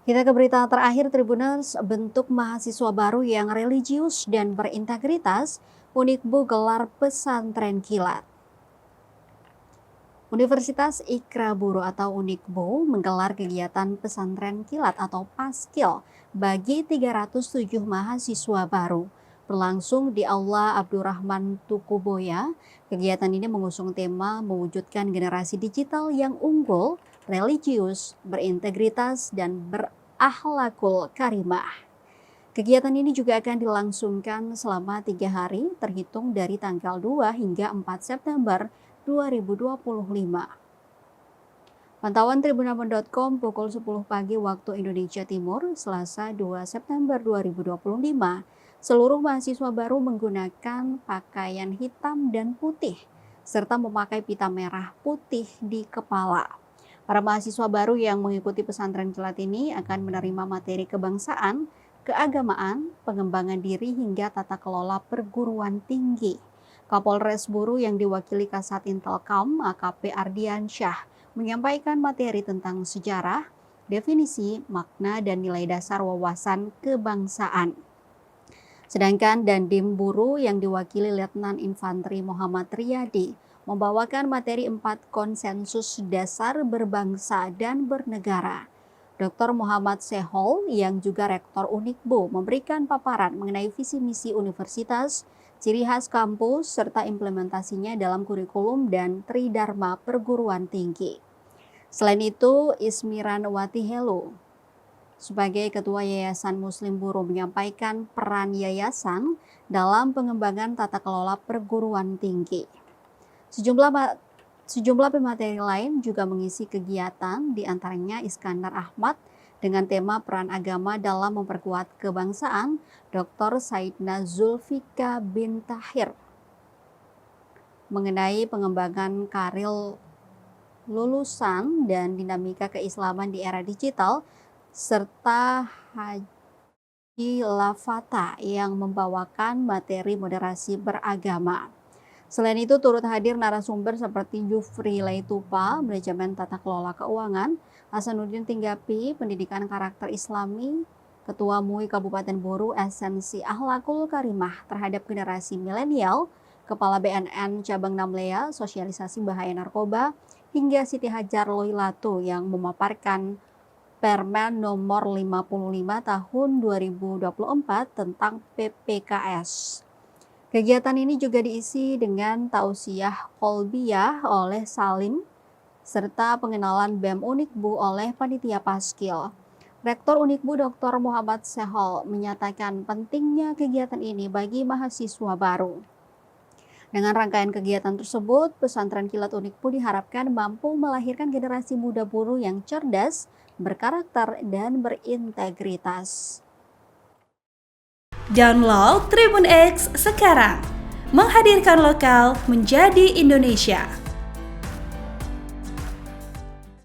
Kita ke berita terakhir, Tribuners. Bentuk mahasiswa baru yang religius dan berintegritas, Unikbo gelar pesantren kilat. Universitas Ikraburu atau Unikbo menggelar kegiatan pesantren kilat atau paskil bagi 307 mahasiswa baru. Berlangsung di Aula Abdurrahman Tukuboya, kegiatan ini mengusung tema mewujudkan generasi digital yang unggul, religius, berintegritas, dan berakhlakul karimah. Kegiatan ini juga akan dilangsungkan selama 3 hari, terhitung dari tanggal 2 hingga 4 September 2025. Pantauan tribunabon.com pukul 10 pagi waktu Indonesia Timur, Selasa 2 September 2025. Seluruh mahasiswa baru menggunakan pakaian hitam dan putih, serta memakai pita merah putih di kepala. Para mahasiswa baru yang mengikuti pesantren kilat ini akan menerima materi kebangsaan, keagamaan, pengembangan diri, hingga tata kelola perguruan tinggi. Kapolres Buru yang diwakili Kasat Intelkam AKP Ardiansyah menyampaikan materi tentang sejarah, definisi, makna, dan nilai dasar wawasan kebangsaan. Sedangkan Dandim Buru yang diwakili Letnan Infanteri Muhammad Riyadi membawakan materi 4 konsensus dasar berbangsa dan bernegara. Dr. Muhammad Sehol yang juga Rektor Unikbo memberikan paparan mengenai visi misi universitas, ciri khas kampus, serta implementasinya dalam kurikulum dan tridharma perguruan tinggi. Selain itu, Ismiran Watihelu sebagai Ketua Yayasan Muslim Buru menyampaikan peran yayasan dalam pengembangan tata kelola perguruan tinggi. Sejumlah pemateri lain juga mengisi kegiatan, diantaranya Iskandar Ahmad dengan tema peran agama dalam memperkuat kebangsaan, Dr. Saidna Zulfika bin Tahir mengenai pengembangan karir lulusan dan dinamika keislaman di era digital, serta Haji Lafata yang membawakan materi moderasi beragama. Selain itu turut hadir narasumber seperti Jufri Laitupa, manajemen tata kelola keuangan, Hasanuddin Tinggapi, pendidikan karakter Islami, Ketua MUI Kabupaten Buru, esensi akhlakul karimah terhadap generasi milenial, Kepala BNN Cabang Namlea, sosialisasi bahaya narkoba, hingga Siti Hajar Loilato yang memaparkan Permen nomor 55 tahun 2024 tentang PPKS. Kegiatan ini juga diisi dengan tausiah kolbiyah oleh Salim, serta pengenalan BEM Unikbo oleh panitia paskil. Rektor Unikbo Dr. Muhammad Sehol menyatakan pentingnya kegiatan ini bagi mahasiswa baru. Dengan rangkaian kegiatan tersebut, pesantren kilat Unikbo diharapkan mampu melahirkan generasi muda Buru yang cerdas, berkarakter, dan berintegritas. Download Tribun X sekarang, menghadirkan lokal menjadi Indonesia.